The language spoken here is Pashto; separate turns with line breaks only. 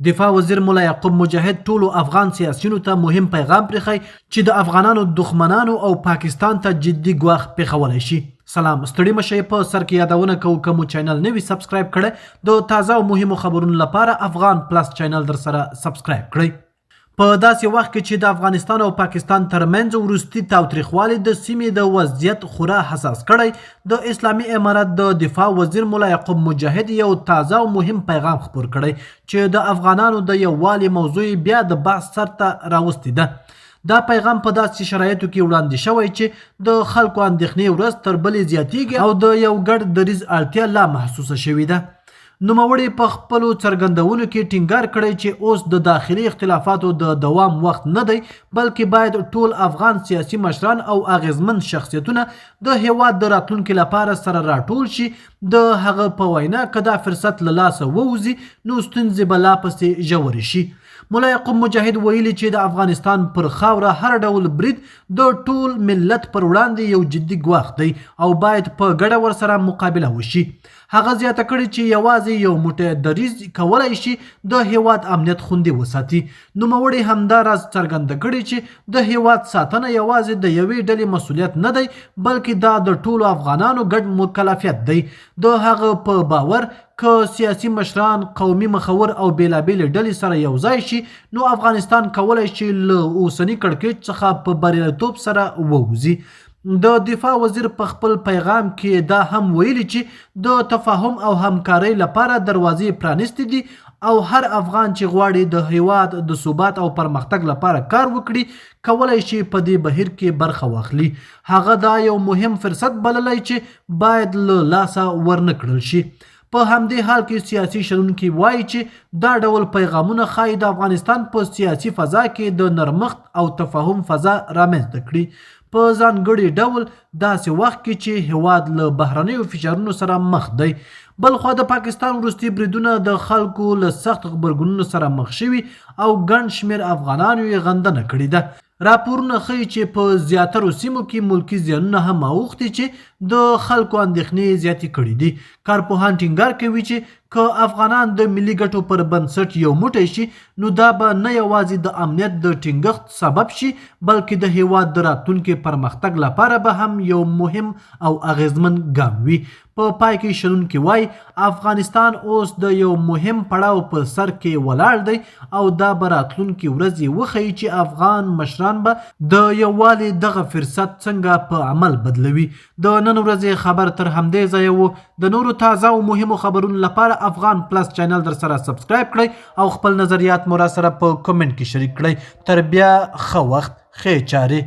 دفاع وزیر ملا.یعقو.ب مجاهد ټولو افغان سیاسیونو ته مهم پیغام پرېښی چې د افغانانو دښمنانو او پاکستان ته جدي ګواښ پېښولی شي. سلام، ستړي مشئ. په سر کې یادونه کوو که مو چینل نه وي سبسکرایب کړی د تازه او مهمو خبرونو لپاره افغان پلس چینل در سره سبسکرایب کړئ. په داسې وخت کې چې د افغانستان او پاکستان ترمنځ وروستي تاوتریخوالی د سیمې د وضعیت خورا حساس کړی، د اسلامي امارت د دفاع وزیر ملا.یعقو.ب مجاهد یو تازه او مهم پیغام خپور کړی چې د افغانانو د یووالي موضوع بیا د بحث سر ته راوستی ده. دا پیغام په داسې شرایطو کې وړاندې شوی چې د خلکو اندېښنې ورځ تر بلې زیاتیږي او د یو ګډ دریځ اړتیا لا محسوسه شوې ده. نوموړي په خپلو څرګندونو کې ټینګار کړی چې اوس د داخلي اختلافاتو د دوام وخت نه دی، بلکې باید ټول افغان سیاسي مشران او اغیزمن شخصیتونه د هیواد د راتلونکي لپاره سره راټول شي. د هغه په وینا که دا فرصت له لاسه ووځي نو ستونزې به لا پسې ژورې شي. ملا.یعقو.ب مجاهد ویلي چې د افغانستان پر خاوره هر ډول برید د ټول ملت پر وړاندې یو جدي ګواښ دی او باید په ګډه ورسره مقابله وشي. هغه زیاته کړې چې یوازې یو موټی دریځ کولی شي د هیواد امنیت خوندي وساتي. نوموړي همدا راز څرګنده کړې چې د هیواد ساتنه یوازې د یوې ډلې مسؤلیت نه دی، بلکې دا د ټولو افغانانو ګډ مکلفیت دی. د هغه په باور که سیاسي مشران، قومي مخور او بیلابیلې ډلې سره یو ځای شي نو افغانستان کولی شي له اوسني کړکېچ څخه په بریالیتوب سره ووځي. د دفاع وزیر په خپل پیغام کې دا هم ویلي چې د تفاهم او همکارۍ لپاره دروازې پرانیستې دي او هر افغان چې غواړي د هیواد د ثبات او پرمختګ لپاره کار وکړي کولی شي په دې بهیر کې برخه واخلي. هغه دا یو مهم فرصت بللی چې باید له لاسه ورنه کړل شي. په همدې حال کې سیاسي شنونکي وایي چې دا ډول پیغامونه ښایي د افغانستان په سیاسي فضا کې د نرمښت او تفاهم فضا رامنځته کړي، په ځانګړي ډول داسې وخت کې چې هیواد له بهرنیو فشارونو سره مخ دی. بلخوا د پاکستان وروستي بریدونه د خلکو له سخت غبرګونونو سره مخ شوي او ګڼ شمېر افغانانو یې غندنه کړې ده. راپورونه ښیي چې په زیاترو سیمو کې ملکي زیانونه هم اوښتي چې د خلکو اندېښنې زیاتې کړي دي. کارپوهان ټینګار کوي چې که افغانان د ملي ګټو پر بنسټ یو موټی شي نو دا به نه یوازې د امنیت د ټینګښت سبب شي، بلکې د هیواد د راتلونکي پرمختګ لپاره به هم یو مهم او اغیزمن ګام وي. په پای کې شنونکي وایي افغانستان اوس د یو مهم پړاو په سر کې ولاړ دی او دا به راتلونکي ورځې وښیي چې افغان مشران به د یووالي دغه فرصت څنګه په عمل بدلوي. د نن ورځې خبر تر همدې ځایه و. د نورو تازه او مهمو خبرونو لپاره افغان پلس چینل در سره سبسکرایب کړئ او خپل نظریات مو را سره په کمنټ کې شریک کړئ. تر بیا ښه وخت، ښې چارې.